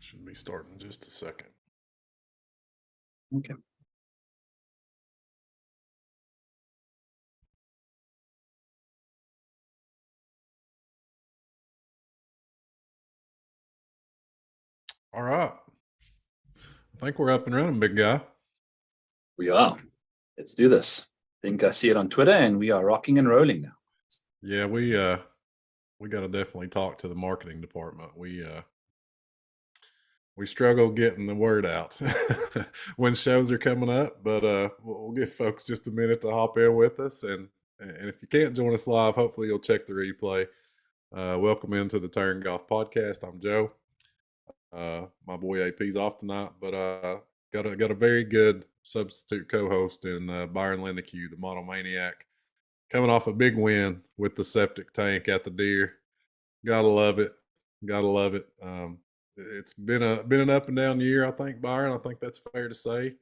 Should be starting in just a second. Okay. All right. I think we're up and running, big guy. We are. Let's do this. I think I see it on Twitter, and we are rocking and rolling now. Yeah, we got to definitely talk to the marketing department. We struggle getting the word out when shows are coming up, but we'll give folks just a minute to hop in with us, and if you can't join us live, hopefully you'll check the replay. Welcome into the Turn Golf Podcast. I'm Joe. My boy AP's off tonight, but got a very good substitute co-host in Byron Lindecue, the Model Maniac, coming off a big win with the septic tank at the Deer. Gotta love it. It's been an up and down year, I think, Byron. I think that's fair to say.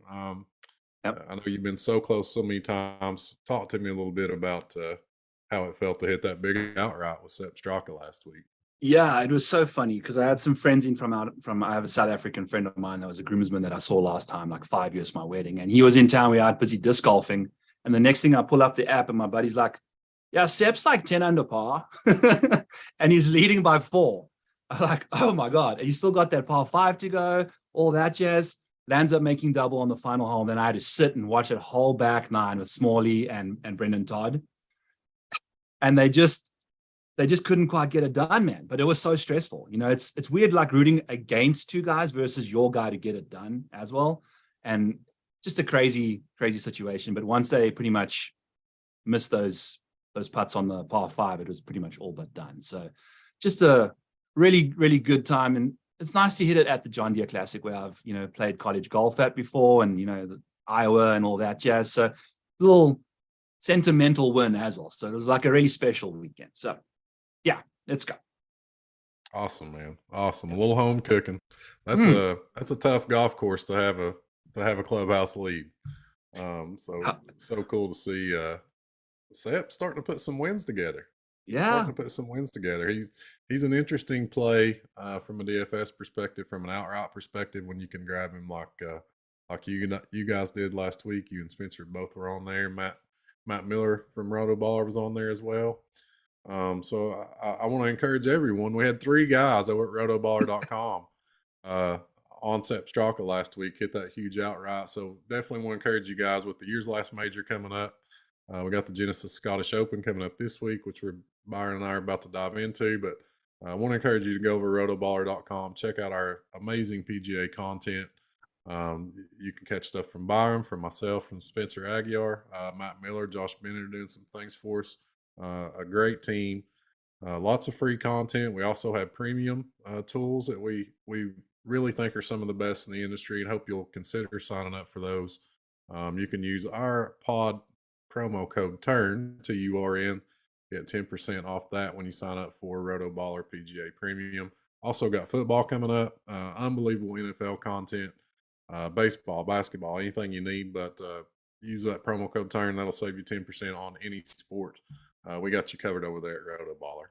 Yep. I know you've been so close so many times. Talk to me a little bit about how it felt to hit that big outright with Sepp Straka last week. Yeah, it was so funny because I had some friends in from I have a South African friend of mine that was a groomsman that I saw last time, like 5 years from my wedding. And he was in town. We were out busy disc golfing. And the next thing I pull up the app and my buddy's like, yeah, Sepp's like 10 under par. And he's leading by 4. I'm like, oh my God. And he's still got that par 5 to go, all that jazz. Lands up making double on the final hole. And then I had to sit and watch it whole back 9 with Smalley and Brendan Todd. And they just couldn't quite get it done, man. But it was so stressful. You know, it's weird, like rooting against two guys versus your guy to get it done as well. And just a crazy, crazy situation. But once they pretty much missed those putts on the par 5, it was pretty much all but done. So just a really, really good time. And it's nice to hit it at the John Deere Classic where I've, played college golf at before and, the Iowa and all that jazz. So a little sentimental win as well. So it was like a really special weekend. So yeah, let's go. Awesome, man. Awesome. A little home cooking. That's a tough golf course to have a clubhouse lead. So cool to see Sepp starting to put some wins together. Yeah. He's an interesting play from a DFS perspective, from an outright perspective, when you can grab him like you guys did last week. You and Spencer both were on there. Matt Miller from Rotoballer was on there as well. So I want to encourage everyone. We had 3 guys over at rotoballer.com on Sepp Straka last week, hit that huge outright. So definitely want to encourage you guys with the year's last major coming up. We got the Genesis Scottish Open coming up this week, which Byron and I are about to dive into. But I want to encourage you to go over to rotoballer.com, check out our amazing PGA content. You can catch stuff from Byron, from myself, from Spencer Aguiar, Matt Miller, Josh Bennett are doing some things for us. A great team, lots of free content. We also have premium tools that we really think are some of the best in the industry, and hope you'll consider signing up for those. You can use our pod promo code TURN, TURN, get 10% off that when you sign up for Rotoballer PGA Premium. Also got football coming up, unbelievable NFL content, baseball, basketball, anything you need, but use that promo code TURN. That'll save you 10% on any sport. We got you covered over there at Rotoballer.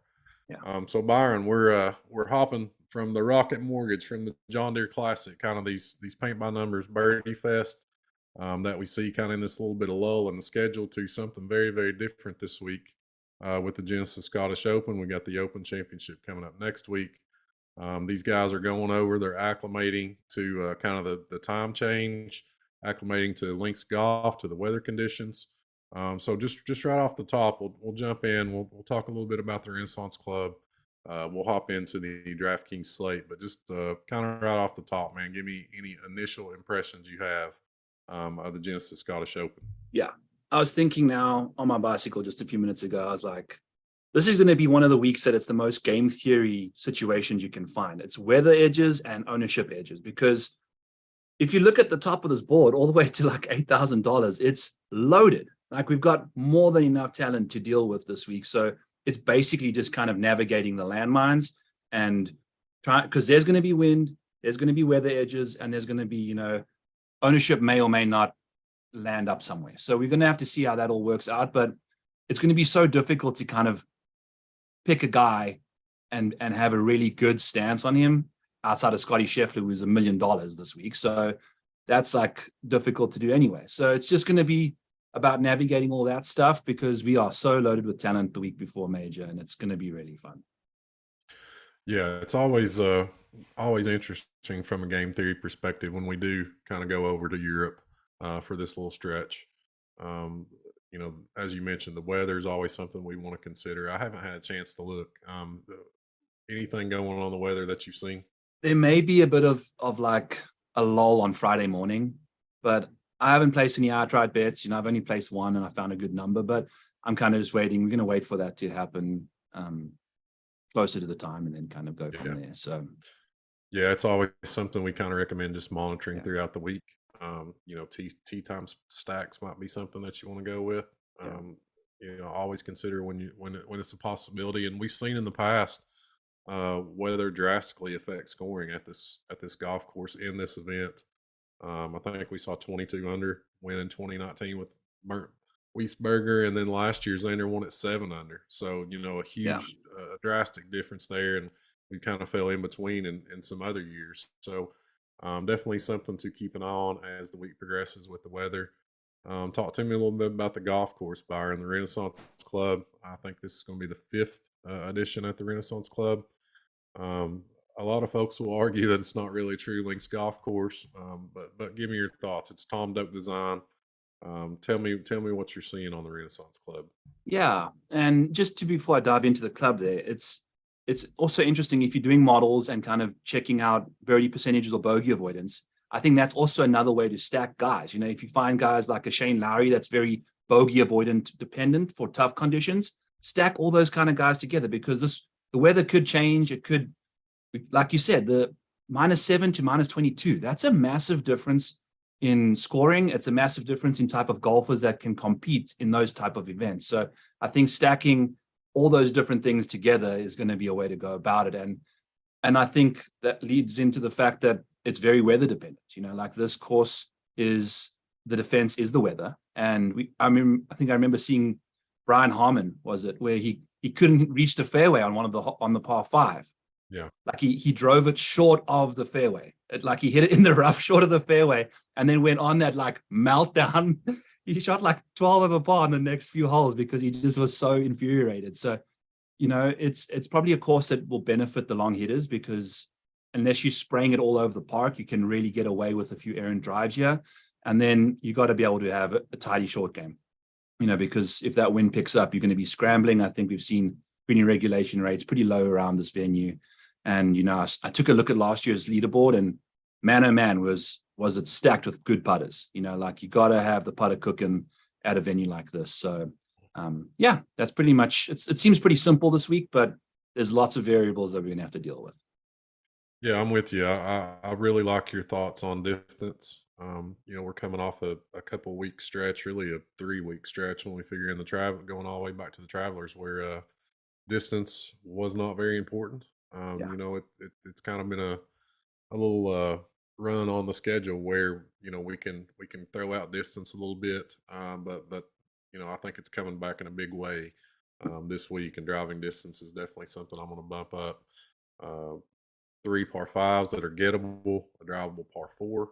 Yeah. So Byron, we're hopping from the Rocket Mortgage, from the John Deere Classic, kind of these paint by numbers birdie fest that we see kind of in this little bit of lull in the schedule, to something very, very different this week with the Genesis Scottish Open. We got the Open Championship coming up next week. These guys are going over, they're acclimating to kind of the time change, acclimating to links golf, to the weather conditions. So just right off the top, we'll jump in. We'll talk a little bit about the Renaissance Club. We'll hop into the DraftKings slate, but just kind of right off the top, man, give me any initial impressions you have of the Genesis Scottish Open. Yeah, I was thinking now on my bicycle just a few minutes ago, I was like, this is going to be one of the weeks that it's the most game theory situations you can find. It's weather edges and ownership edges, because if you look at the top of this board all the way to like $8,000, it's loaded. Like, we've got more than enough talent to deal with this week. So it's basically just kind of navigating the landmines and try, because there's going to be wind, there's going to be weather edges, and there's going to be, ownership may or may not land up somewhere. So we're going to have to see how that all works out. But it's going to be so difficult to kind of pick a guy and have a really good stance on him outside of Scotty Scheffler, who was $1 million this week. So that's like difficult to do anyway. So it's just going to be about navigating all that stuff because we are so loaded with talent the week before major, and it's going to be really fun. Yeah, it's always interesting from a game theory perspective when we do kind of go over to Europe for this little stretch. Um, as you mentioned, the weather is always something we want to consider. I haven't had a chance to look. Anything going on the weather that you've seen? There may be a bit of like a lull on Friday morning, but I haven't placed any outright bets. I've only placed one and I found a good number, but I'm kind of just waiting. We're going to wait for that to happen closer to the time and then kind of go from there. So yeah, it's always something we kind of recommend just monitoring yeah, throughout the week. Tea time stacks might be something that you want to go with. yeah, Always consider when it's a possibility, and we've seen in the past weather drastically affects scoring at this golf course in this event. I think we saw 22 under win in 2019 with Burnt Wiesberger, and then last year Xander won at 7 under. So a yeah, huge, drastic difference there, and we kind of fell in between in some other years. So definitely something to keep an eye on as the week progresses with the weather. Talk to me a little bit about the golf course, Byron, the Renaissance Club. I think this is going to be the fifth edition at the Renaissance Club. Um, a lot of folks will argue that it's not really a true links golf course, but give me your thoughts. It's Tom Doak design. Tell me what you're seeing on the Renaissance Club. yeah. And just before I dive into the club there, it's also interesting if you're doing models and kind of checking out birdie percentages or bogey avoidance. I think that's also another way to stack guys. If you find guys like a Shane Lowry that's very bogey avoidant dependent for tough conditions, stack all those kind of guys together because the weather could change. It could, like you said, the -7 to -22. That's a massive difference in scoring. It's a massive difference in type of golfers that can compete in those type of events. So I think stacking all those different things together is going to be a way to go about it. And I think that leads into the fact that it's very weather dependent. Like this course is the defense is the weather. And I think I remember seeing Brian Harmon, was it, where he couldn't reach the fairway on the par 5. Yeah, Like he drove it short of the fairway. Like he hit it in the rough short of the fairway and then went on that like meltdown. He shot like 12 over par in the next few holes because he just was so infuriated. So, it's probably a course that will benefit the long hitters because unless you're spraying it all over the park, you can really get away with a few errant drives here. And then you got to be able to have a tidy short game, because if that wind picks up, you're going to be scrambling. I think we've seen green regulation rates pretty low around this venue. And, I took a look at last year's leaderboard and man, oh man, was it stacked with good putters. Like you got to have the putter cooking at a venue like this. So, yeah, that's pretty much, it seems pretty simple this week, but there's lots of variables that we're going to have to deal with. yeah, I'm with you. I really like your thoughts on distance. We're coming off a couple week stretch, really a 3 week stretch when we figure in the travel, going all the way back to the Travelers, where distance was not very important. Yeah. It's kind of been a little run on the schedule where we can throw out distance a little bit, but I think it's coming back in a big way this week, and driving distance is definitely something I'm going to bump up. Uh, 3 par 5s that are gettable, a drivable par 4.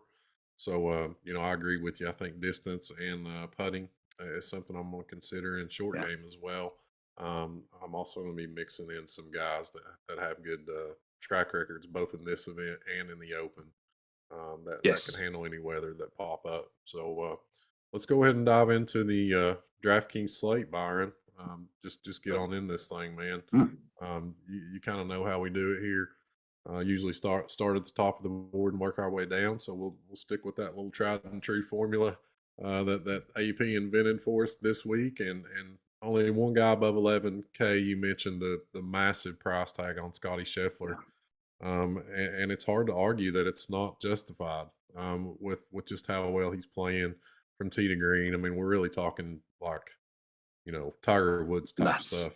So I agree with you. I think distance and putting is something I'm going to consider in short Yeah. game as well. I'm also going to be mixing in some guys that have good track records both in this event and in the Open, that can Yes. handle any weather that pop up. So let's go ahead and dive into the DraftKings slate, Byron. Just get on in this thing, man. Mm. You kind of know how we do it here. Usually start at the top of the board and work our way down. So we'll stick with that little tried and true formula that AP invented for us this week, and only one guy above 11K. You mentioned the massive price tag on Scotty Scheffler, and it's hard to argue that it's not justified with just how well he's playing from tee to green. I mean, we're really talking like Tiger Woods type Nuts. stuff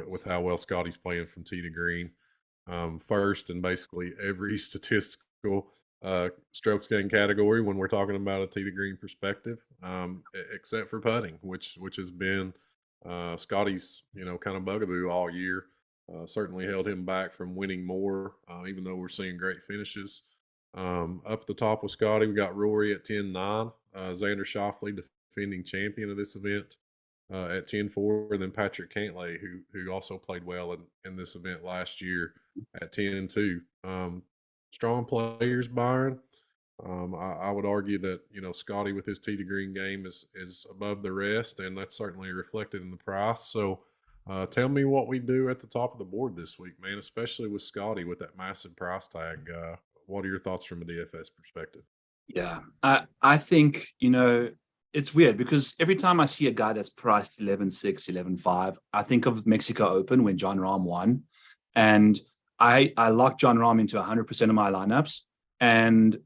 with how well Scotty's playing from tee to green. First in basically every statistical strokes gained category when we're talking about a tee to green perspective, except for putting, which has been Scotty's kind of bugaboo all year. certainly held him back from winning more, even though we're seeing great finishes. Up at the top with Scotty, we got Rory at 10-9, Xander Schauffele, defending champion of this event, at 10-4, and then Patrick Cantlay, who also played well in this event last year at 10-2. Strong players, Byron. I would argue that Scotty with his tee to green game is above the rest, and that's certainly reflected in the price. So, tell me what we do at the top of the board this week, man. Especially with Scotty with that massive price tag. What are your thoughts from a DFS perspective? Yeah, I think it's weird because every time I see a guy that's priced 11.6, 11.5, I think of Mexico Open when John Rahm won, and I locked John Rahm into 100% of my lineups, and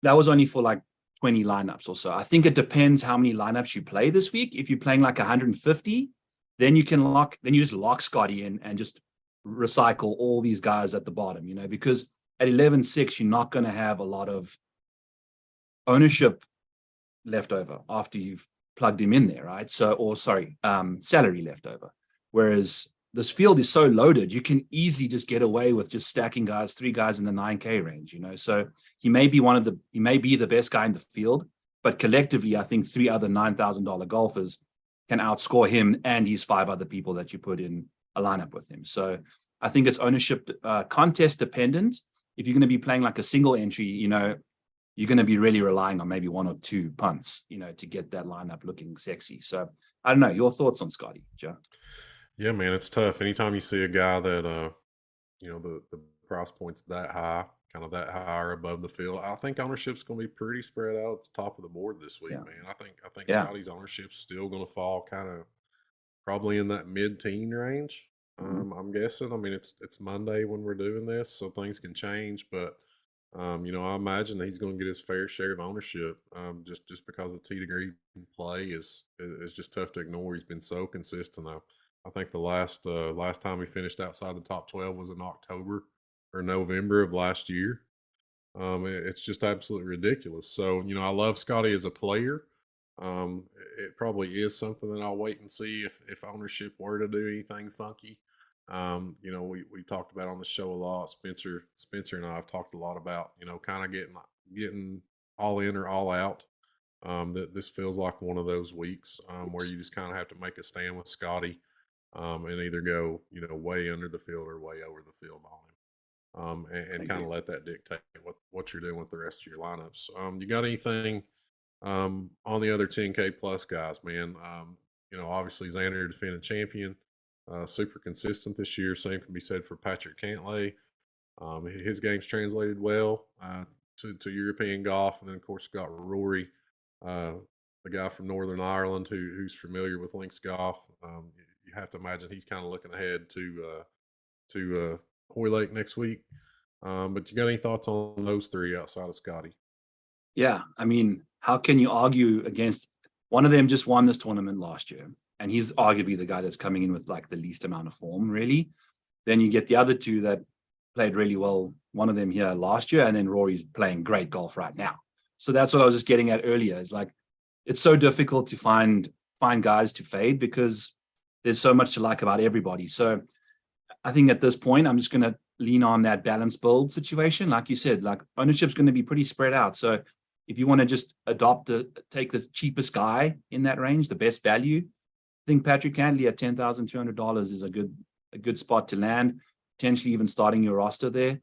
that was only for like 20 lineups or so. I think it depends how many lineups you play this week. If you're playing like 150, then you just lock Scotty in and just recycle all these guys at the bottom, because at 11.6, you're not going to have a lot of ownership left over after you've plugged him in there, right? Salary left over. Whereas this field is so loaded, you can easily just get away with just stacking guys, 3 guys in the 9K range, So he may be the best guy in the field, but collectively, I think 3 other $9,000 golfers can outscore him and his 5 other people that you put in a lineup with him. So I think it's ownership contest dependent. If you're going to be playing like a single entry, you're going to be really relying on maybe 1 or 2 punts, to get that lineup looking sexy. So I don't know. Your thoughts on Scotty, Joe? Yeah, man, it's tough. Anytime you see a guy that the price point's that high, kind of that high or above the field, I think ownership's going to be pretty spread out at the top of the board this week, Yeah. man. I think Yeah. Scotty's ownership's still going to fall kind of probably in that mid-teen range. Mhm. I'm guessing. I mean, it's Monday when we're doing this, so things can change. But I imagine that he's going to get his fair share of ownership. Just because the tee to green play is just tough to ignore. He's been so consistent. I think the last time he finished outside the top 12 was in October or November of last year. It's just absolutely ridiculous. So, I love Scotty as a player. It probably is something that I'll wait and see if ownership were to do anything funky. We talked about on the show a lot. Spencer and I have talked a lot about kind of getting all in or all out. That this feels like one of those weeks where you just kind of have to make a stand with Scotty, and either go way under the field or way over the field on him. And Thank kind you. of let that dictate what you're doing with the rest of your lineups. You got anything on the other 10K plus guys, man? Obviously Xander defending champion, super consistent this year. Same can be said for Patrick Cantlay. His game's translated well to European golf, and then of course got Rory, uh, the guy from Northern Ireland who's familiar with links golf. You have to imagine he's kind of looking ahead to Hoylake next week. But you got any thoughts on those 3 outside of Scotty? Yeah. I mean, how can you argue against one of them? Just won this tournament last year, and he's arguably the guy that's coming in with like the least amount of form, really. Then you get the other 2 that played really well. One of them here last year, and then Rory's playing great golf right now. So that's what I was just getting at earlier. Is like it's so difficult to find guys to fade because there's so much to like about everybody. So I think at this point, I'm just going to lean on that balance build situation. Like you said, like ownership's going to be pretty spread out. So if you want to just take the cheapest guy in that range, the best value, I think Patrick Cantlay at $10,200 is a good spot to land, potentially even starting your roster there.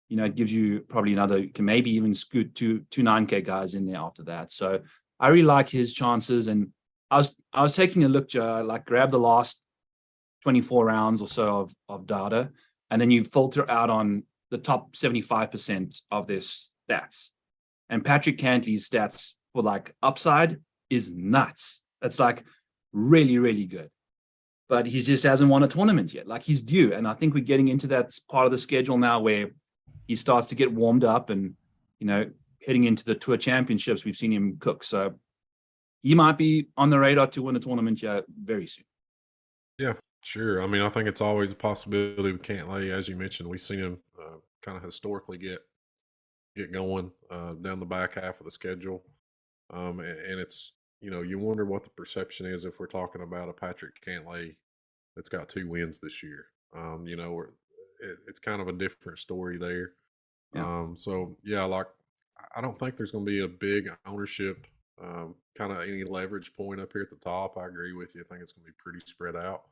It gives you probably can maybe even scoot two 9K guys in there after that. So I really like his chances. And I was taking a look, Joe, like grab the last 24 rounds or so of data, and then you filter out on the top 75% of their stats. And Patrick Cantlay's stats for like upside is nuts. It's like really, really good. But he just hasn't won a tournament yet. Like he's due. And I think we're getting into that part of the schedule now where he starts to get warmed up and, heading into the tour championships, we've seen him cook. So he might be on the radar to win a tournament here very soon. Yeah, sure. I mean, I think it's always a possibility with Cantlay. As you mentioned, we've seen him kind of historically get going down the back half of the schedule. And it's, you wonder what the perception is if we're talking about a Patrick Cantlay that's got 2 wins this year. It's kind of a different story there. Yeah. So yeah, like I don't think there's going to be a big ownership, kind of any leverage point up here at the top. I agree with you. I think it's going to be pretty spread out.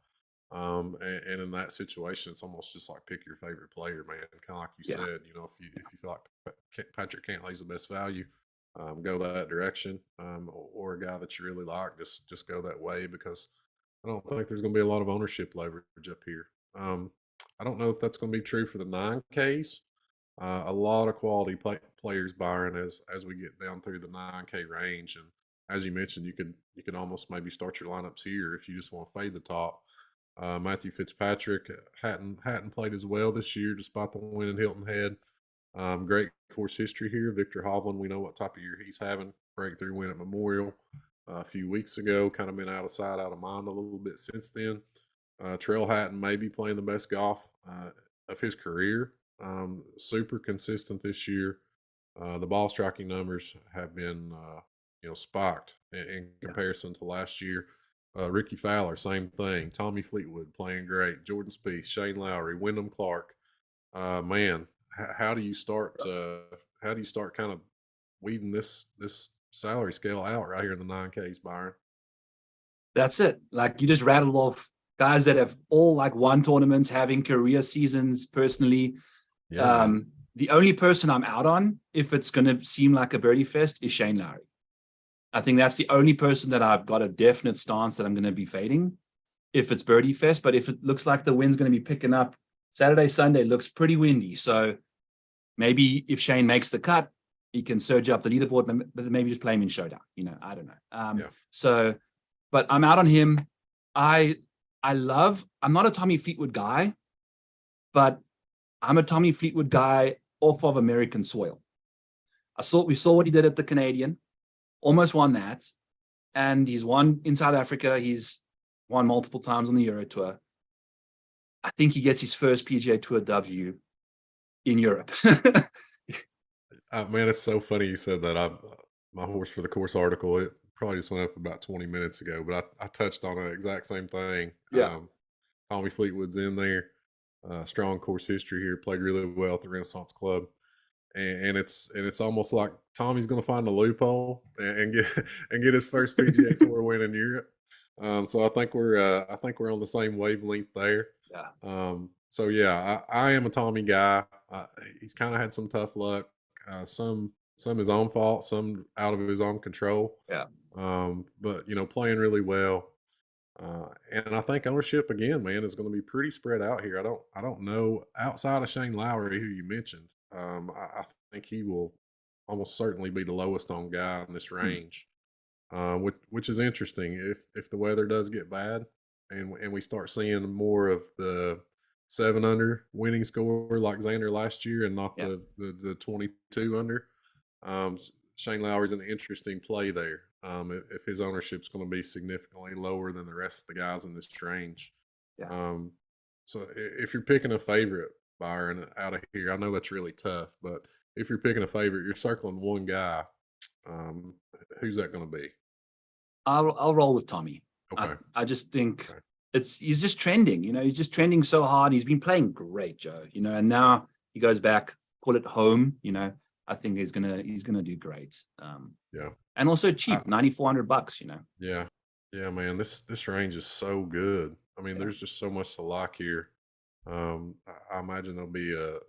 And in that situation, it's almost just like pick your favorite player, man. Kind of like you Yeah. said, if you feel like Patrick Cantley's the best value, go that direction. Or a guy that you really like, just go that way because I don't think there's going to be a lot of ownership leverage up here. Um, I don't know if that's going to be true for the 9Ks. A lot of quality players, Byron, as we get down through the 9K range, and as you mentioned, you could almost maybe start your lineups here if you just want to fade the top. Matthew Fitzpatrick hadn't played as well this year, despite the win in Hilton Head. Great course history here. Victor Hovland, we know what type of year he's having. Breakthrough win at Memorial a few weeks ago. Kind of been out of sight, out of mind a little bit since then. Trail Hatton may be playing the best golf of his career. Super consistent this year. The ball striking numbers have been, spiked in Yeah. comparison to last year. Ricky Fowler, same thing. Tommy Fleetwood playing great. Jordan Spieth, Shane Lowry, Wyndham Clark. Man, how do you start? How do you start kind of weeding this salary scale out right here in the 9Ks, Byron? That's it. Like you just rattled off guys that have all like won tournaments, having career seasons personally. Yeah, man. The only person I'm out on, if it's going to seem like a birdie fest, is Shane Lowry. I think that's the only person that I've got a definite stance that I'm going to be fading if it's birdie fest. But if it looks like the wind's going to be picking up, Saturday, Sunday looks pretty windy. So maybe if Shane makes the cut, he can surge up the leaderboard, but maybe just play him in showdown. I don't know. Yeah. But I'm out on him. I'm not a Tommy Fleetwood guy, but I'm a Tommy Fleetwood guy off of American soil. We saw what he did at the Canadian, almost won that. And he's won in South Africa. He's won multiple times on the Euro Tour. I think he gets his first PGA Tour W in Europe. Man, it's so funny you said that. My horse for the course article, it probably just went up about 20 minutes ago, but I touched on the exact same thing. Yeah. Tommy Fleetwood's in there. Strong course history here. Played really well at the Renaissance Club, and it's almost like Tommy's going to find a loophole and get and get his first PGA Tour win in Europe. So I think we're on the same wavelength there. Yeah. So yeah, I am a Tommy guy. He's kind of had some tough luck. Some his own fault, some out of his own control. Yeah. But playing really well. And I think ownership again, man, is going to be pretty spread out here. I don't know outside of Shane Lowry, who you mentioned. I think he will almost certainly be the lowest on guy in this range, which is interesting. If the weather does get bad, and we start seeing more of the 7 under winning score like Xander last year, and not the 22 under. Shane Lowry's an interesting play there. If his ownership's going to be significantly lower than the rest of the guys in this range. Yeah. So if you're picking a favorite, Byron, out of here, I know that's really tough, but if you're picking a favorite, you're circling one guy. Who's that going to be? I'll roll with Tommy. Okay. I just think he's just trending. He's just trending so hard. He's been playing great, Joe. And now he goes back, call it home. I think he's gonna do great. Yeah. And also cheap, $9,400. Yeah, man. This range is so good. I mean, there's just so much to like here. I imagine there'll be a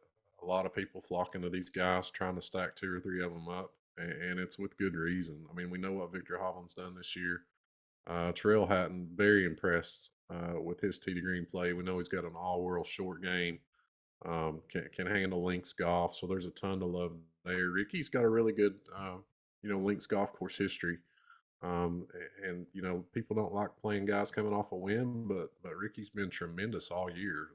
lot of people flocking to these guys, trying to stack 2 or 3 of them up, and it's with good reason. I mean, we know what Victor Hovland's done this year. Trail Hatton, very impressed with his tee to green play. We know he's got an all-world short game. Can handle links golf, so there's a ton to love there. Ricky's got a really good, links golf course history. And people don't like playing guys coming off a win, but Ricky's been tremendous all year,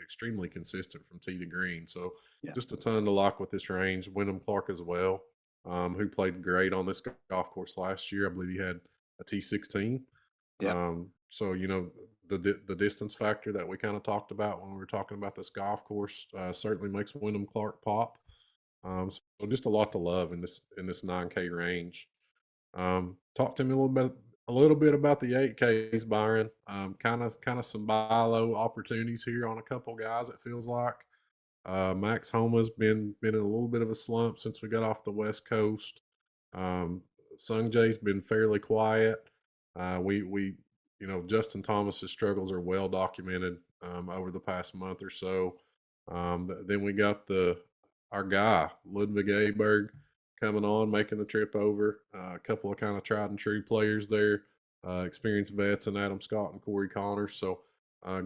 extremely consistent from tee to green. So just a ton to like with this range. Wyndham Clark as well, who played great on this golf course last year. I believe he had a T16. Yeah. So the distance factor that we kind of talked about when we were talking about this golf course certainly makes Wyndham Clark pop. So just a lot to love in this 9K range. Talk to me a little bit a little bit about the 8Ks, Byron. Kind of some buy low opportunities here on a couple guys. It feels like Max Homa's been in a little bit of a slump since we got off the West Coast. Um, Sung Jae's been fairly quiet. We Justin Thomas's struggles are well documented over the past month or so. Then we got our guy Ludwig Aberg coming on, making the trip over. A couple of kind of tried and true players there, experienced vets and Adam Scott and Corey Connors. So,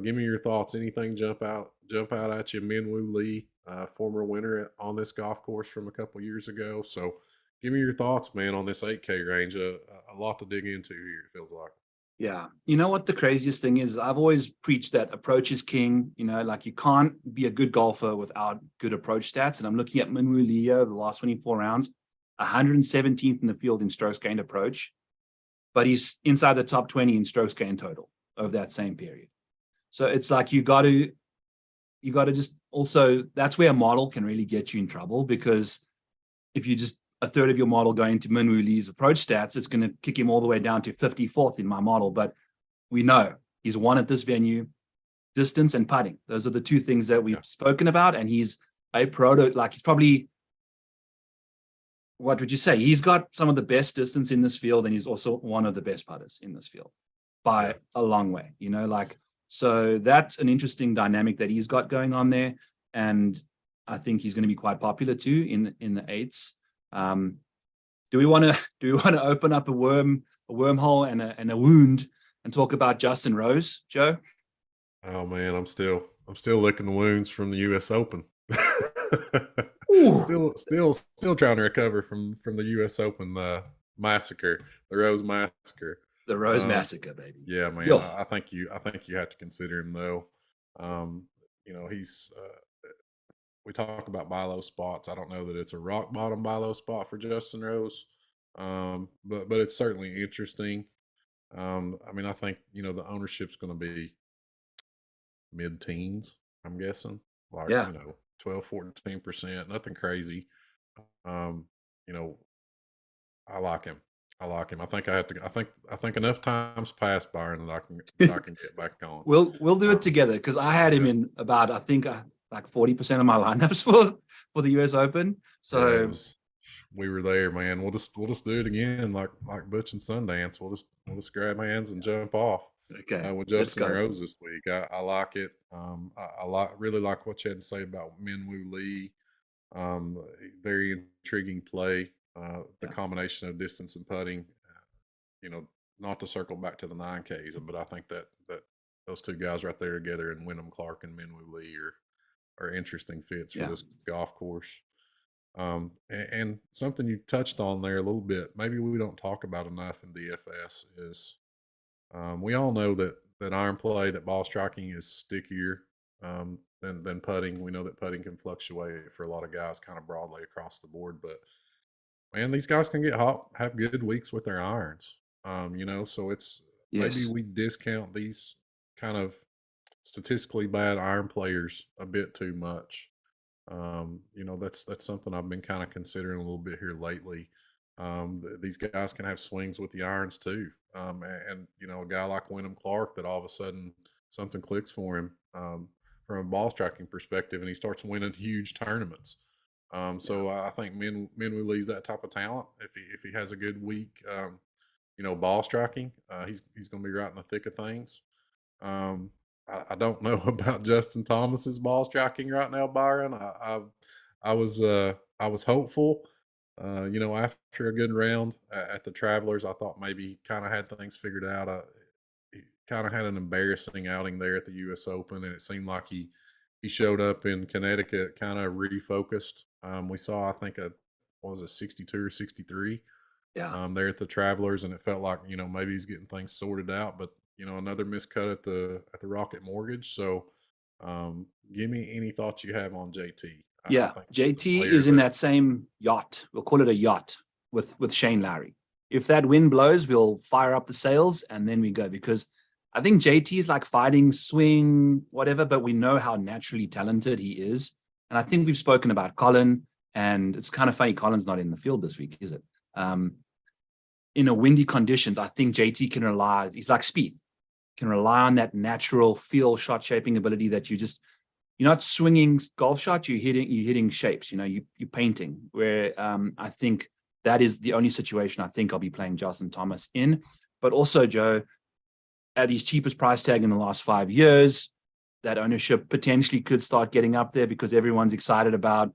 give me your thoughts. Anything jump out at you? Minwoo Lee, former winner on this golf course from a couple years ago. So, give me your thoughts, man, on this 8K range. A lot to dig into here. It feels like. Yeah. You know what the craziest thing is? I've always preached that approach is king. Like you can't be a good golfer without good approach stats. And I'm looking at Minwoo Lee over the last 24 rounds, 117th in the field in strokes gained approach, but he's inside the top 20 in strokes gained total over that same period. So it's like you got to just also, that's where a model can really get you in trouble, because if you just a third of your model going to Minwoo Lee's approach stats, it's going to kick him all the way down to 54th in my model. But we know he's won at this venue, distance and putting. Those are the two things that we've spoken about. And he's a he's probably, what would you say? He's got some of the best distance in this field, and he's also one of the best putters in this field by a long way, so that's an interesting dynamic that he's got going on there. And I think he's going to be quite popular too in the eights. Do we want to open up a wormhole and a wound and talk about Justin Rose, Joe? Oh man, I'm still licking the wounds from the U.S. Open. still trying to recover from the U.S. Open massacre, the Rose massacre. The Rose massacre, baby. Yeah, man. I think you have to consider him though. He's. We talk about buy low spots. I don't know that it's a rock bottom buy low spot for Justin Rose, but it's certainly interesting. I think the ownership's going to be mid teens. I'm guessing, 12, 14%, nothing crazy. I like him. I think I think enough times passed, Byron, that I can get back on. We'll do it together, because I had him in about, I think, like 40% of my lineups for the US Open. So we were there, man. We'll just do it again, like Butch and Sundance. We'll just grab hands and jump off. Okay. With Justin Rose this week. I like it. Really like what you had to say about Minwoo Lee. Very intriguing play. The combination of distance and putting. Not to circle back to the 9Ks, but I think that those two guys right there together, and Wyndham Clark and Minwoo Lee, are interesting fits for this golf course. And something you touched on there a little bit, maybe we don't talk about enough in DFS, is we all know that iron play, that ball striking is stickier than putting. We know that putting can fluctuate for a lot of guys kind of broadly across the board, but man, these guys can get hot, have good weeks with their irons. So it's maybe we discount these kind of statistically bad iron players a bit too much. That's something I've been kind of considering a little bit here lately. These guys can have swings with the irons too. And a guy like Wyndham Clark, that all of a sudden something clicks for him from a ball striking perspective, and he starts winning huge tournaments. So I think Minwoo Lee's that type of talent. If he has a good week, ball striking, he's going to be right in the thick of things. I don't know about Justin Thomas's ball striking right now, Byron. I was hopeful. After a good round at the Travelers, I thought maybe he kind of had things figured out. He kind of had an embarrassing outing there at the U.S. Open, and it seemed like he showed up in Connecticut kind of refocused. We saw, I think, what was it, 62 or 63 there at the Travelers, and it felt like, maybe he's getting things sorted out, but another miscut at the Rocket Mortgage. So give me any thoughts you have on JT. JT is in that same yacht. We'll call it a yacht with Shane Lowry. If that wind blows, we'll fire up the sails and then we go, because I think JT is like fighting swing, whatever, but we know how naturally talented he is. And I think we've spoken about Colin, and it's kind of funny Colin's not in the field this week, is it? in a windy conditions, I think JT can rely. He's like Spieth, can rely on that natural feel shot shaping ability that you're not swinging golf shot, you're hitting shapes. You're painting. Where I think that is the only situation I think I'll be playing Justin Thomas in. But also, Joe, at his cheapest price tag in the last 5 years, that ownership potentially could start getting up there because everyone's excited about,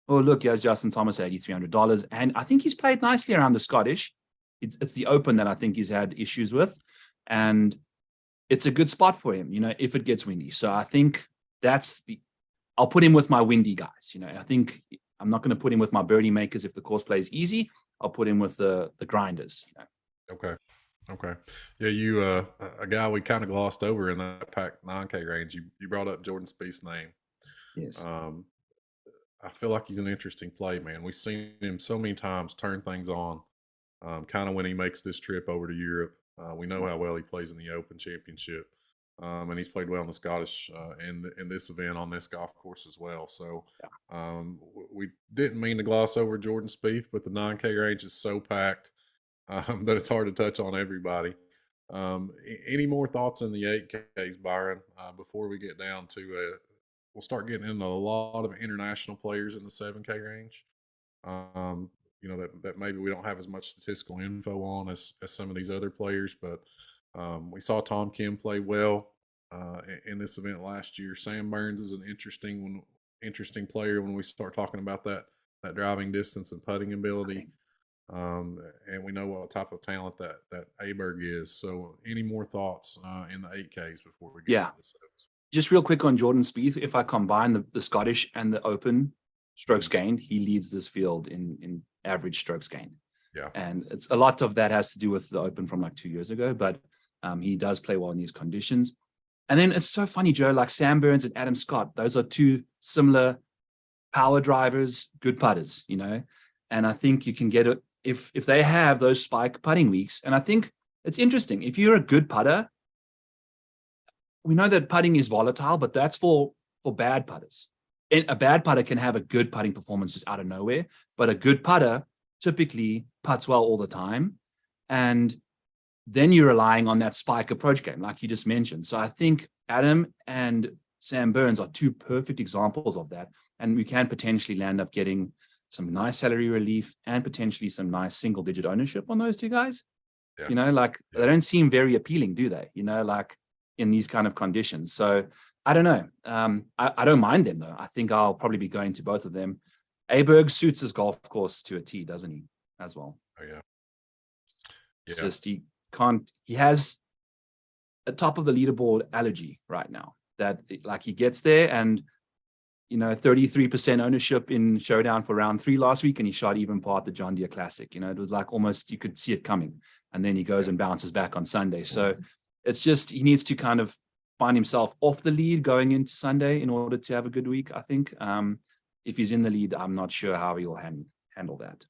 oh, look, here's Justin Thomas at $8,300. And I think he's played nicely around the Scottish. It's the Open that I think he's had issues with. And it's a good spot for him, if it gets windy. So I think I'll put him with my windy guys. I think I'm not going to put him with my birdie makers if the course plays easy. I'll put him with the grinders. Okay. Yeah, you a guy we kind of glossed over in that pack 9K range. You brought up Jordan Spieth's name. Yes. I feel like he's an interesting play, man. We've seen him so many times turn things on. Kind of when he makes this trip over to Europe. We know how well he plays in the Open Championship, and he's played well in the Scottish in this event on this golf course as well. So we didn't mean to gloss over Jordan Spieth, but the 9K range is so packed that it's hard to touch on everybody. Any more thoughts in the 8Ks, Byron, before we get down to we'll start getting into a lot of international players in the 7K range. That maybe we don't have as much statistical info on as some of these other players, but we saw Tom Kim play well in this event last year. Sam Burns is an interesting player when we start talking about that driving distance and putting ability. And we know what type of talent that Aberg is. So any more thoughts in the 8Ks before we get to the 7s? Just real quick on Jordan Spieth, if I combine the Scottish and the Open strokes gained, he leads this field in average strokes gained. Yeah. And it's a lot of that has to do with the Open from like 2 years ago, but he does play well in these conditions. And then it's so funny, Joe, like Sam Burns and Adam Scott, those are two similar power drivers, good putters, and I think you can get it if they have those spike putting weeks. And I think it's interesting. If you're a good putter, we know that putting is volatile, but that's for bad putters. And a bad putter can have a good putting performance just out of nowhere, but a good putter typically putts well all the time. And then you're relying on that spike approach game, like you just mentioned. So I think Adam and Sam Burns are two perfect examples of that. And we can potentially land up getting some nice salary relief and potentially some nice single-digit ownership on those two guys. Yeah. They don't seem very appealing, do they? Like in these kind of conditions. So I don't know. I don't mind them, though. I think I'll probably be going to both of them. Aberg suits his golf course to a T, doesn't he, as well? Oh, yeah. It's just he has a top of the leaderboard allergy right now that like he gets there and 33% ownership in Showdown for round 3 last week, and he shot even par at the John Deere Classic. It was like almost you could see it coming, and then he goes and bounces back on Sunday. So it's just he needs to kind of find himself off the lead going into Sunday in order to have a good week, I think. If he's in the lead, I'm not sure how he'll handle that.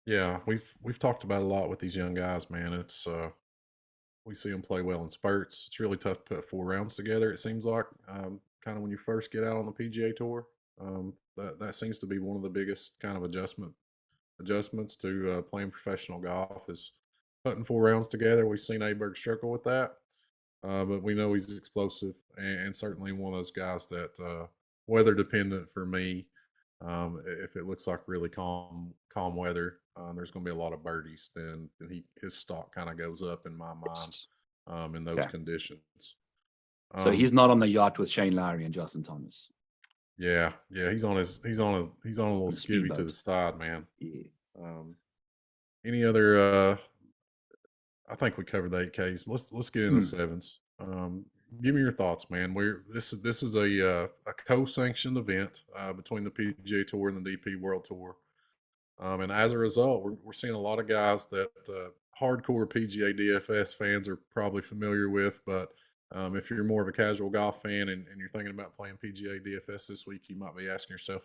Yeah, we've talked about a lot with these young guys, man. It's we see them play well in spurts. It's really tough to put 4 rounds together. It seems like kind of when you first get out on the PGA Tour, that seems to be one of the biggest kind of adjustments to playing professional golf is putting 4 rounds together. We've seen Aberg struggle with that, but we know he's explosive and certainly one of those guys that weather dependent for me. If it looks like really calm weather, there's going to be a lot of birdies. Then his stock kind of goes up in my mind in those conditions. So he's not on the yacht with Shane Lowry and Justin Thomas. Yeah, he's on a little skivvy to the side, man. Yeah. Any other? I think we covered the 8Ks. Let's get into the 7s. Give me your thoughts, man. This is a co-sanctioned event between the PGA Tour and the DP World Tour, and as a result, we're seeing a lot of guys that hardcore PGA DFS fans are probably familiar with. But if you're more of a casual golf fan and you're thinking about playing PGA DFS this week, you might be asking yourself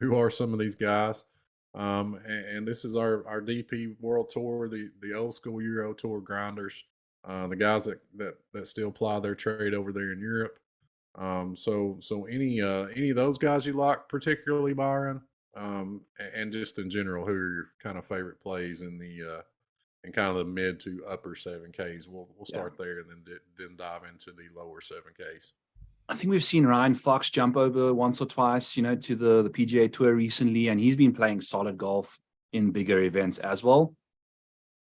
who are some of these guys. And this is our DP World Tour, the old school Euro Tour grinders. The guys that still ply their trade over there in Europe. So any of those guys you like particularly, Byron, and just in general, who are your kind of favorite plays in the in kind of the mid to upper 7Ks. We'll Yeah. start there and then dive into the lower 7Ks. I think we've seen Ryan Fox jump over once or twice, to the PGA Tour recently, and he's been playing solid golf in bigger events as well.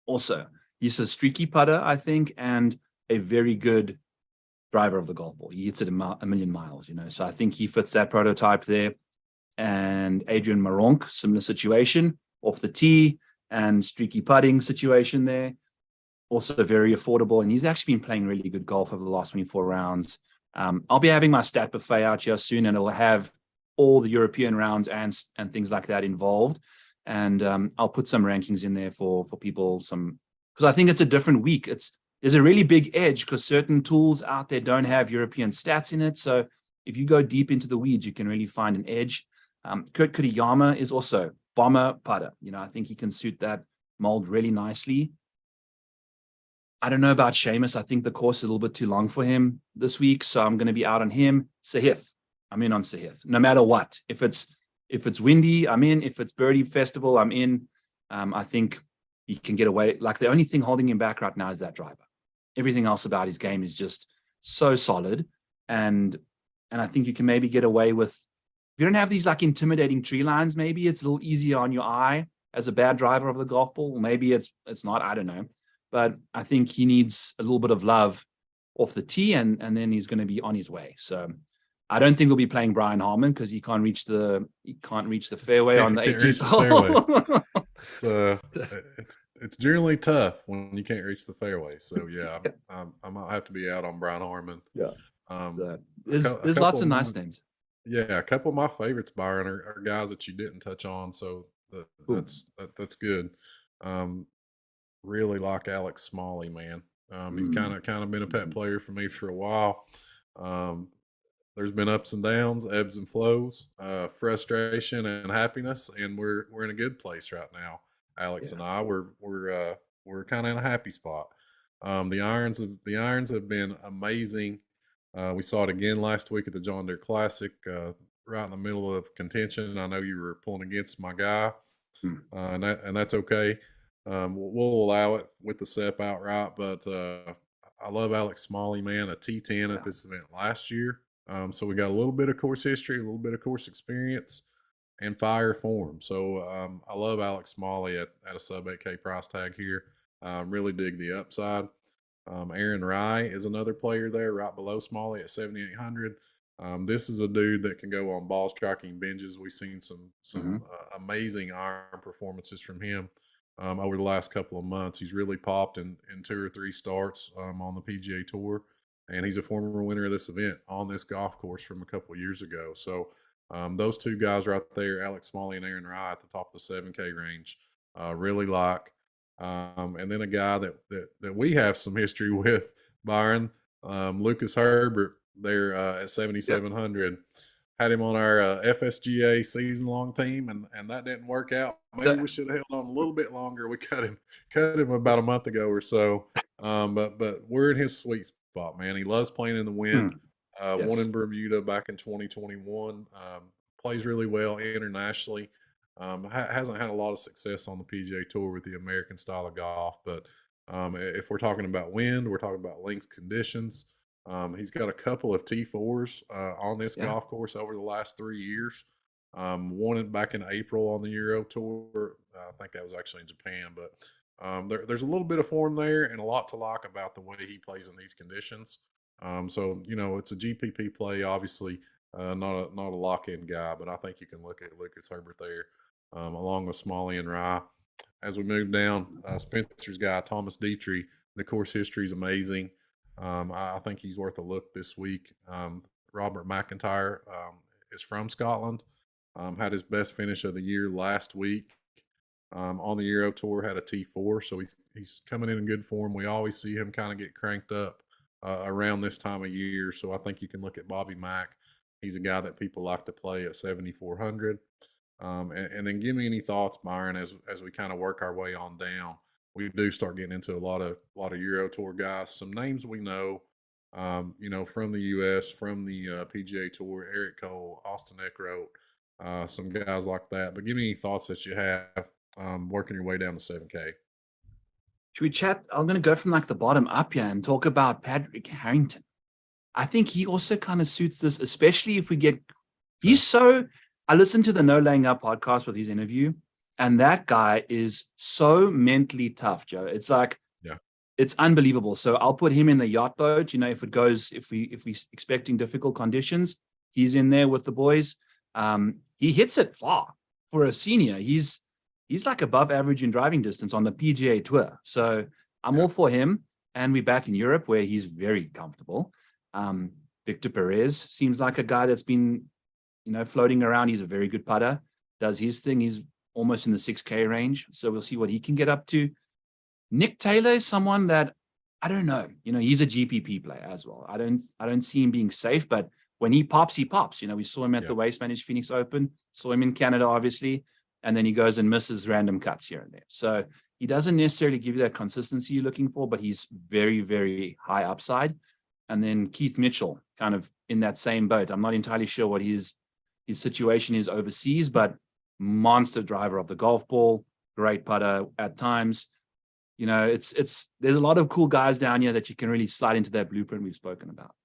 Also, he's a streaky putter, I think, and a very good driver of the golf ball. He hits it a million miles, So I think he fits that prototype there. And Adrian Maronk, similar situation, off the tee and streaky putting situation there. Also very affordable, and he's actually been playing really good golf over the last 24 rounds. I'll be having my stat buffet out here soon, and it'll have all the European rounds and things like that involved. And I'll put some rankings in there for people, because I think it's a different week. There's a really big edge because certain tools out there don't have European stats in it. So if you go deep into the weeds, you can really find an edge. Kurt Kuriyama is also bomber putter. I think he can suit that mold really nicely. I don't know about Seamus. I think the course is a little bit too long for him this week, so I'm going to be out on him. Sahith, I'm in on Sahith, no matter what. If it's windy, I'm in. If it's birdie festival, I'm in. I think he can get away. Like, the only thing holding him back right now is that driver. Everything else about his game is just so solid, and I think you can maybe get away with, if you don't have these like intimidating tree lines, maybe it's a little easier on your eye as a bad driver of the golf ball. Maybe it's not. I don't know. But I think he needs a little bit of love off the tee, and then he's going to be on his way. So I don't think we'll be playing Brian Harman because he can't reach the fairway on the 18th hole. It's generally tough when you can't reach the fairway. So yeah, I might have to be out on Brian Harman. Yeah, there's lots of nice names. Yeah, a couple of my favorites, Byron, are guys that you didn't touch on. So that's good. Really like Alex Smalley, man. He's kind of been a pet player for me for a while. There's been ups and downs, ebbs and flows, frustration and happiness, and we're in a good place right now. Alex and I, we're kind of in a happy spot. The irons have been amazing. We saw it again last week at the John Deere Classic, right in the middle of contention. I know you were pulling against my guy, and that's okay. We'll allow it with the SEP outright, but I love Alex Smalley, man. A T10 at this event last year. So we got a little bit of course history, a little bit of course experience, and fire form. So I love Alex Smalley at a sub 8K price tag here. Really dig the upside. Aaron Rye is another player there right below Smalley at 7,800. This is a dude that can go on ball striking binges. We've seen some amazing iron performances from him over the last couple of months. He's really popped in 2 or 3 starts on the PGA Tour, and he's a former winner of this event on this golf course from a couple of years ago. So those two guys right there, Alex Smalley and Aaron Rye, at the top of the 7K range, really like. And then a guy that we have some history with, Byron, Lucas Herbert, there at 7,700. Had him on our FSGA season-long team, and that didn't work out. Maybe we should have held on a little bit longer. We cut him about a month ago or so. But we're in his sweet spot, man. He loves playing in the wind. Won in Bermuda back in 2021. Plays really well internationally. Hasn't had a lot of success on the PGA Tour with the American style of golf, but if we're talking about wind, we're talking about links conditions. He's got a couple of T4s on this golf course over the last 3 years. Won it back in April on the Euro Tour. I think that was actually in Japan, but there's a little bit of form there and a lot to like about the way he plays in these conditions. So it's a GPP play, obviously, not a lock-in guy, but I think you can look at Lucas Herbert there, along with Smalley and Rye. As we move down, Spencer's guy, Thomas Dietrich, the course history is amazing. I think he's worth a look this week. Robert McIntyre is from Scotland. Had his best finish of the year last week on the Euro Tour. Had a T4, so he's coming in good form. We always see him kind of get cranked up around this time of year. So I think you can look at Bobby Mack. He's a guy that people like to play at 7,400. And then give me any thoughts, Byron, as we kind of work our way on down. We do start getting into a lot of Euro Tour guys. Some names we know, from the U.S., from the PGA Tour, Eric Cole, Austin Eckroat, some guys like that. But give me any thoughts that you have working your way down to 7K. Should we chat? I'm going to go from like the bottom up here and talk about Patrick Harrington. I think he also kind of suits this, especially if we get. He's so. I listened to the No Laying Up podcast with his interview, and that guy is so mentally tough, Joe. It's like, Yeah. it's unbelievable. So I'll put him in the yacht boat. If it goes, if we're expecting difficult conditions, he's in there with the boys. He hits it far for a senior. He's like above average in driving distance on the PGA Tour. So I'm all for him. And we're back in Europe where he's very comfortable. Victor Perez seems like a guy that's been, floating around. He's a very good putter, does his thing. He's almost in the 6K range. So we'll see what he can get up to. Nick Taylor is someone that I don't know. He's a GPP player as well. I don't see him being safe, but when he pops, he pops. We saw him at the Waste Managed Phoenix Open, saw him in Canada, obviously, and then he goes and misses random cuts here and there. So he doesn't necessarily give you that consistency you're looking for, but he's very, very high upside. And then Keith Mitchell, kind of in that same boat. I'm not entirely sure what his situation is overseas, but monster driver of the golf ball, great putter at times. There's a lot of cool guys down here that you can really slide into that blueprint we've spoken about.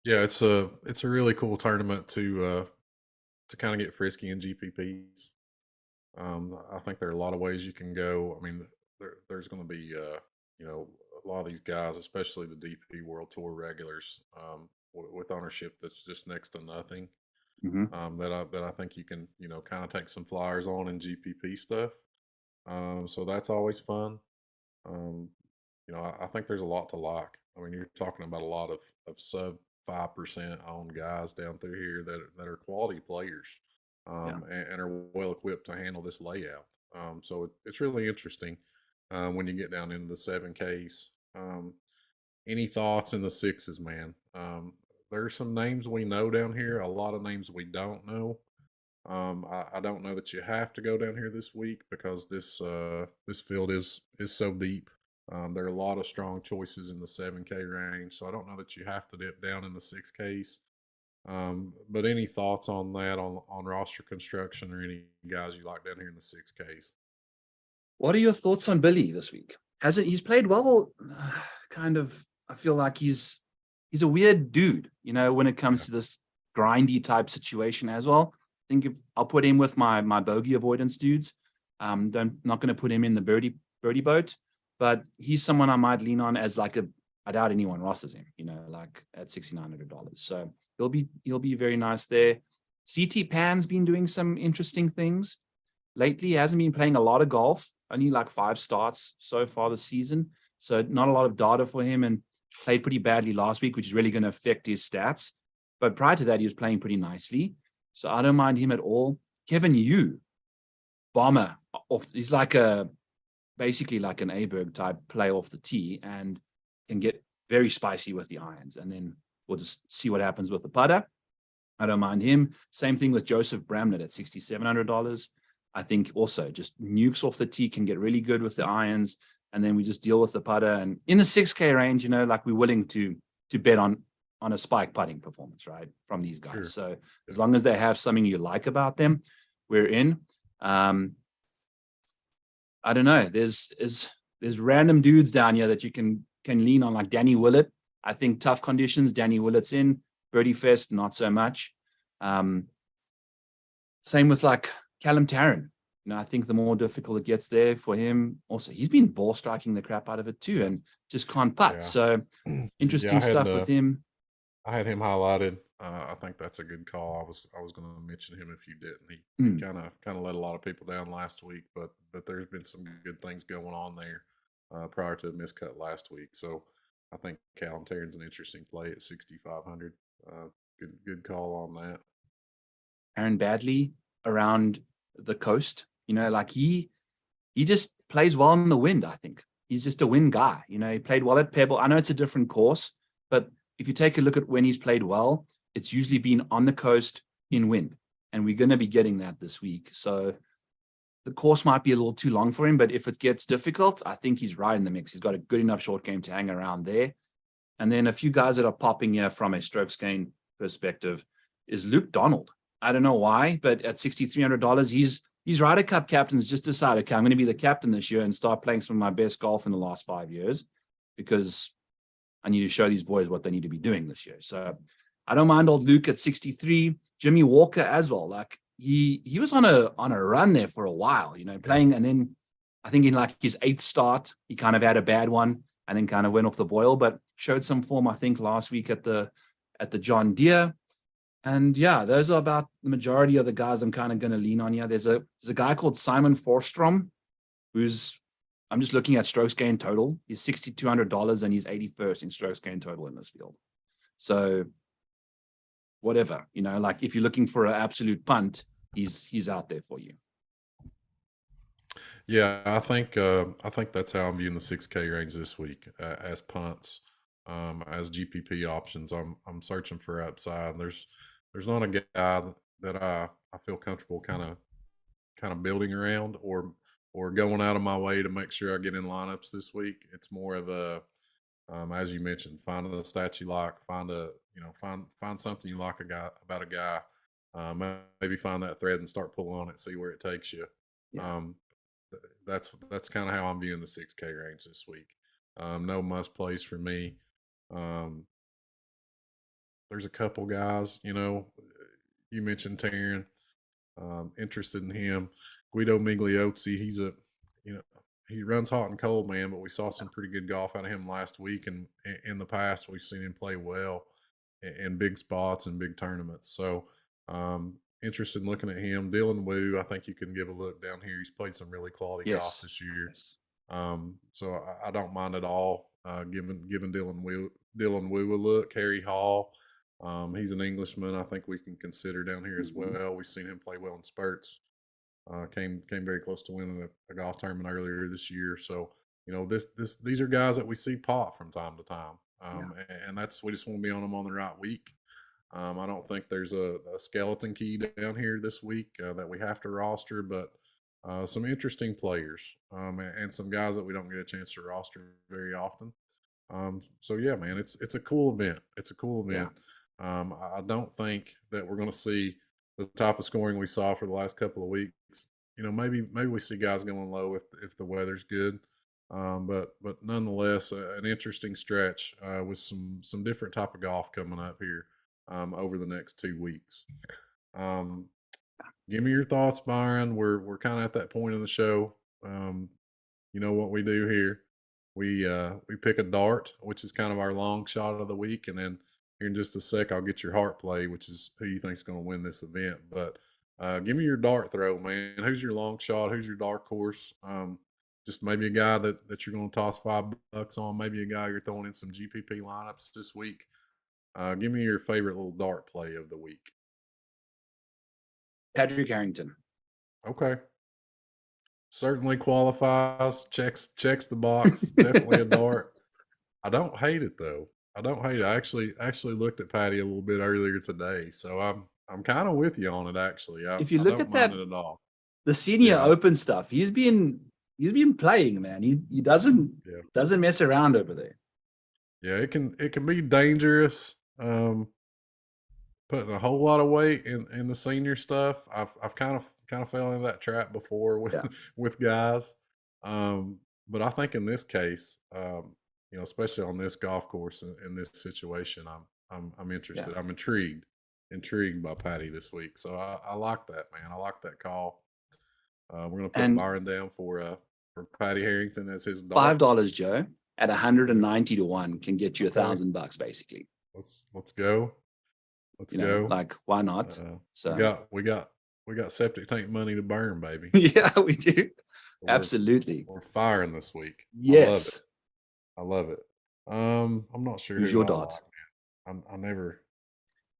Yeah, it's a really cool tournament to kind of get frisky in GPPs. I think there are a lot of ways you can go. I mean, there's going to be a lot of these guys, especially the DP World Tour regulars, with ownership that's just next to nothing. That I think you can kind of take some flyers on in GPP stuff. So that's always fun. I think there's a lot to like. I mean, you're talking about a lot of sub 5% owned guys down through here that are quality players, and are well equipped to handle this layout. So it's really interesting when you get down into the 7Ks. Any thoughts in the 6s, man? There's some names we know down here, a lot of names we don't know. I don't know that you have to go down here this week because this field is so deep. There are a lot of strong choices in the 7K range, so I don't know that you have to dip down in the 6Ks. But any thoughts on that, on roster construction, or any guys you like down here in the 6Ks? What are your thoughts on Billy this week? He's played well? Kind of. I feel like he's a weird dude, when it comes to this grindy type situation as well. I think I'll put him with my bogey avoidance dudes. Not going to put him in the birdie boat, but he's someone I might lean on as like I doubt anyone rosters him, like at $6,900. So he'll be very nice there. CT Pan's been doing some interesting things lately. He hasn't been playing a lot of golf, only like 5 starts so far this season. So not a lot of data for him, and played pretty badly last week, which is really going to affect his stats. But prior to that, he was playing pretty nicely. So I don't mind him at all. Kevin Yu, bomber. He's basically like an Aberg type play off the tee and can get very spicy with the irons. And then we'll just see what happens with the putter. I don't mind him. Same thing with Joseph Bramlett at $6,700. I think also just nukes off the tee, can get really good with the irons. And then we just deal with the putter. And in the 6K range, like we're willing to bet on a spike putting performance, right, from these guys. Sure. So as long as they have something you like about them, we're in. I don't know. There's random dudes down here that you can lean on, like Danny Willett. I think tough conditions, Danny Willett's in. Birdie Fest, not so much. Same with like Callum Tarrant. I think the more difficult it gets there for him, also he's been ball striking the crap out of it too, and just can't putt. Yeah. So interesting stuff with him. I had him highlighted. I think that's a good call. I was going to mention him if you didn't. He kind of let a lot of people down last week, but there's been some good things going on there prior to a miscut last week. So I think Callum Tarrant's an interesting play at 6,500. Good call on that. Aaron Badley around the coast. Like he just plays well in the wind, I think. He's just a wind guy. He played well at Pebble. I know it's a different course, but if you take a look at when he's played well, it's usually been on the coast in wind. And we're going to be getting that this week. So the course might be a little too long for him, but if it gets difficult, I think he's right in the mix. He's got a good enough short game to hang around there. And then a few guys that are popping here from a strokes gain perspective is Luke Donald. I don't know why, but at $6,300, these Ryder Cup captains just decided, okay, I'm going to be the captain this year and start playing some of my best golf in the last 5 years because I need to show these boys what they need to be doing this year. So I don't mind old Luke at 63, Jimmy Walker as well. Like he was on a run there for a while, playing, and then I think in like his 8th start, he kind of had a bad one and then kind of went off the boil, but showed some form, I think, last week at the John Deere. And yeah, those are about the majority of the guys I'm kind of going to lean on here. There's a guy called Simon Forstrom, I'm just looking at strokes gained total. He's $6,200 and he's 81st in strokes gained total in this field. So whatever, like if you're looking for an absolute punt, he's out there for you. Yeah, I think that's how I'm viewing the 6K range this week as punts, as GPP options. I'm searching for upside. There's not a guy that I feel comfortable kind of building around or going out of my way to make sure I get in lineups this week. It's more of a as you mentioned, finding a stat you like, find something you like about a guy, maybe find that thread and start pulling on it, see where it takes you. Yeah. That's kind of how I'm viewing the 6K range this week. No must plays for me. There's a couple guys, you mentioned Taryn. Interested in him. Guido Migliozzi, he runs hot and cold, man, but we saw some pretty good golf out of him last week, and in the past we've seen him play well in big spots and big tournaments. So interested in looking at him. Dylan Wu, I think you can give a look down here. He's played some really quality golf this year. Yes. So I don't mind at all giving Dylan Wu a look. Harry Hall, he's an Englishman I think we can consider down here as well. We've seen him play well in spurts. Came very close to winning a golf tournament earlier this year. So these are guys that we see pop from time to time, and we just want to be on them on the right week. I don't think there's a skeleton key down here this week that we have to roster, but some interesting players and some guys that we don't get a chance to roster very often. So yeah, man, it's a cool event. It's a cool event. Yeah. I don't think that we're going to see the type of scoring we saw for the last couple of weeks. Maybe we see guys going low if the weather's good. But nonetheless, an interesting stretch with some different type of golf coming up here over the next 2 weeks. Give me your thoughts, Byron. We're kind of at that point in the show. You know what we do here? We pick a dart, which is kind of our long shot of the week, and then here in just a sec, I'll get your heart play, which is who you think is going to win this event. But give me your dart throw, man. Who's your long shot? Who's your dark horse? Just maybe a guy that you're going to toss $5 on. Maybe a guy you're throwing in some GPP lineups this week. Give me your favorite little dart play of the week. Patrick Harrington. Okay. Certainly qualifies. Checks the box. Definitely a dart. I don't hate it though. I don't hate it. I actually looked at Patty a little bit earlier today, so I'm kind of with you on it. Actually, if you look at that, at all. The Senior Open stuff, he's been playing, man. He doesn't mess around over there. Yeah, it can be dangerous. Putting a whole lot of weight in the senior stuff. I've kind of fell into that trap before with guys. But I think in this case, especially on this golf course in this situation, I'm interested. I'm intrigued by Patty this week. So I like that, man. I like that call. We're gonna put Byron down for Patty Harrington as his dart. $5, Joe, at 190 to 1 can get you $1,000 basically. Let's go. Let's go. Like, why not? So we got septic tank money to burn, baby. Yeah, we do. Absolutely. We're firing this week. Yes. I love it. I'm not sure. Who's your dart? I never.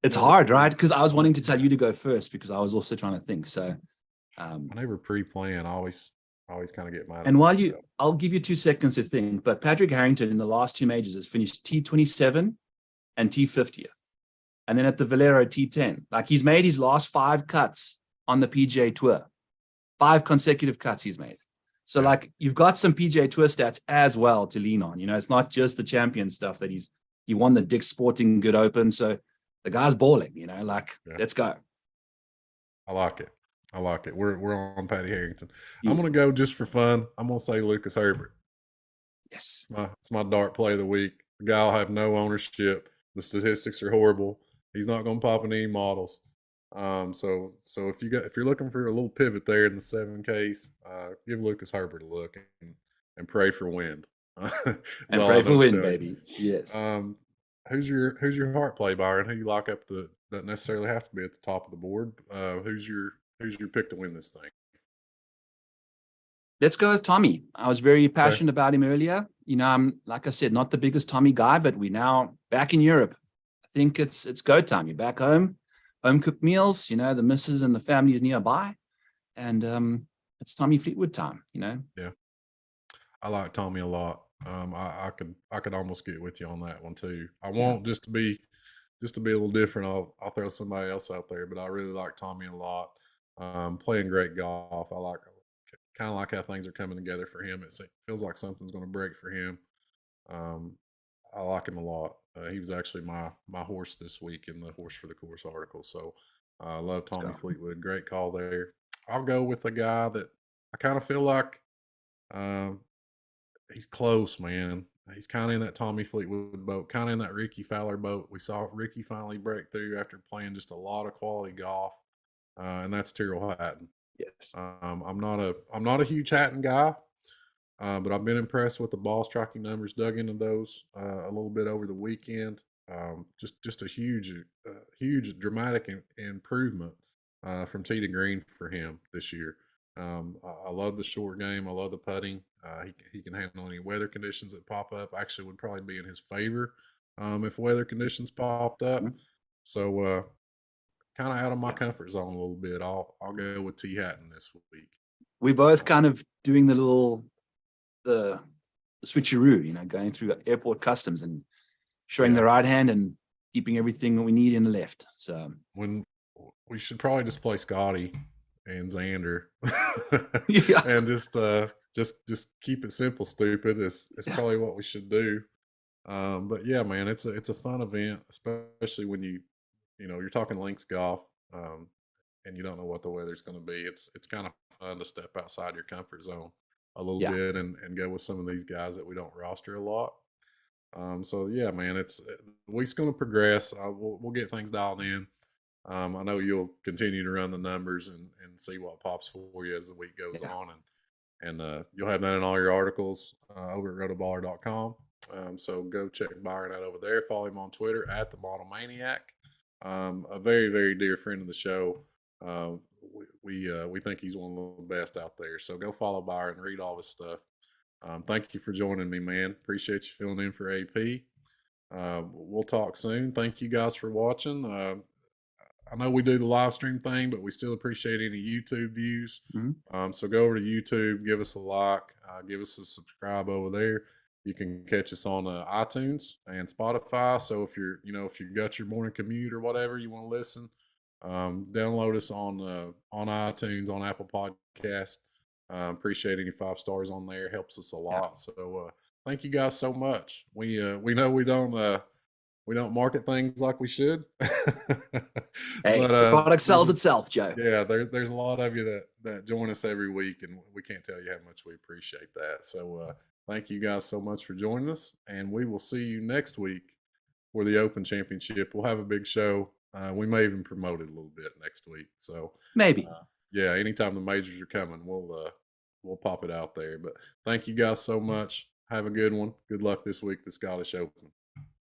It's hard, right? Because I was wanting to tell you to go first because I was also trying to think. So I never pre-plan. I always kind of get mad. And I'll give you 2 seconds to think. But Patrick Harrington in the last 2 majors has finished T27 and T50th. And then at the Valero T10, like he's made his last 5 cuts on the PGA Tour, 5 consecutive cuts he's made. So like you've got some PGA Tour stats as well to lean on. It's not just the champion stuff that he won the Dick's Sporting Good Open. So the guy's balling. Let's go. I like it. I like it. We're on Patty Harrington. I'm You, gonna go just for fun. I'm gonna say Lucas Herbert. yes. It's my dart play of the week. The guy will have no ownership. The statistics are horrible. He's not going to pop in any models. So if you're looking for a little pivot there in the 7Ks, give Lucas Herbert a look and pray for wind. Is And all pray I for know to win, tell you. baby. Yes. Who's your heart play, Byron? Who you lock up that doesn't necessarily have to be at the top of the board? Who's your pick to win this thing? Let's go with Tommy. I was very Okay. passionate about him earlier. I'm, like I said, not the biggest Tommy guy, but we're now back in Europe. I think it's go time. You're back home cooked meals. The missus and the family is nearby, and it's Tommy Fleetwood time. Yeah. I like Tommy a lot. I could almost get with you on that one too. I Yeah, won't just to be a little different. I'll throw somebody else out there, but I really like Tommy a lot. Playing great golf. I like kind of like how things are coming together for him. Feels like something's going to break for him. Um, I like him a lot. He was actually my horse this week in the Horse for the Course article. So I love let's Tommy go. Fleetwood. Great call there. I'll go with a guy that I kind of feel like. Um, he's close, man. He's kind of in that Tommy Fleetwood boat, kind of in that Ricky Fowler boat. We saw Ricky finally break through after playing just a lot of quality golf, and that's Tyrrell Hatton. Yes. I'm not a huge Hatton guy, but I've been impressed with the ball striking numbers. Dug into those a little bit over the weekend. Just a huge dramatic improvement from tee to green for him this year. I love the short game. I love the putting. He can handle any weather conditions that pop up. Actually, would probably be in his favor if weather conditions popped up. Mhm. So kind of out of my Yeah. comfort zone a little bit. I'll go with T Hatton this week. We're both Um, kind of doing the switcheroo, going through airport customs and showing the yeah, right hand and keeping everything that we need in the left. So when we should probably just play Scotty and Xander, yeah, and just keep it simple. Stupid. It's probably what we should do. But yeah, man, it's a fun event, especially when you're talking links golf, and you don't know what the weather's going to be. It's kind of fun to step outside your comfort zone a little yeah, bit and go with some of these guys that we don't roster a lot. So yeah, man, the week's going to progress. We'll get things dialed in. I know you'll continue to run the numbers and see what pops for you as the week goes yeah. on, and you'll have that in all your articles over at rotoballer.com. So go check Byron out over there. Follow him on Twitter at the Model Maniac. A very very dear friend of the show. We think he's one of the best out there. So go follow Byron, read all his stuff. Thank you for joining me, man. Appreciate you filling in for AP. We'll talk soon. Thank you guys for watching. I know we do the live stream thing, but we still appreciate any YouTube views. Mhm. So go over to YouTube, give us a like, give us a subscribe over there. You can catch us on iTunes and Spotify. So if you got your morning commute or whatever you want to listen, download us on iTunes, on Apple Podcast. Appreciate any 5 stars on there. Helps us a Yeah. lot. So thank you guys so much. We know we don't market things like we should, but Hey, the product there's sells itself, Joe. yeah, there's a lot of you that join us every week, and we can't tell you how much we appreciate that. So thank you guys so much for joining us, and we will see you next week for the Open Championship. We'll have a big show. We may even promote it a little bit next week. So Maybe. yeah, anytime the majors are coming, we'll pop it out there. But thank you guys so much. Have a good one. Good luck this week, the Scottish Open.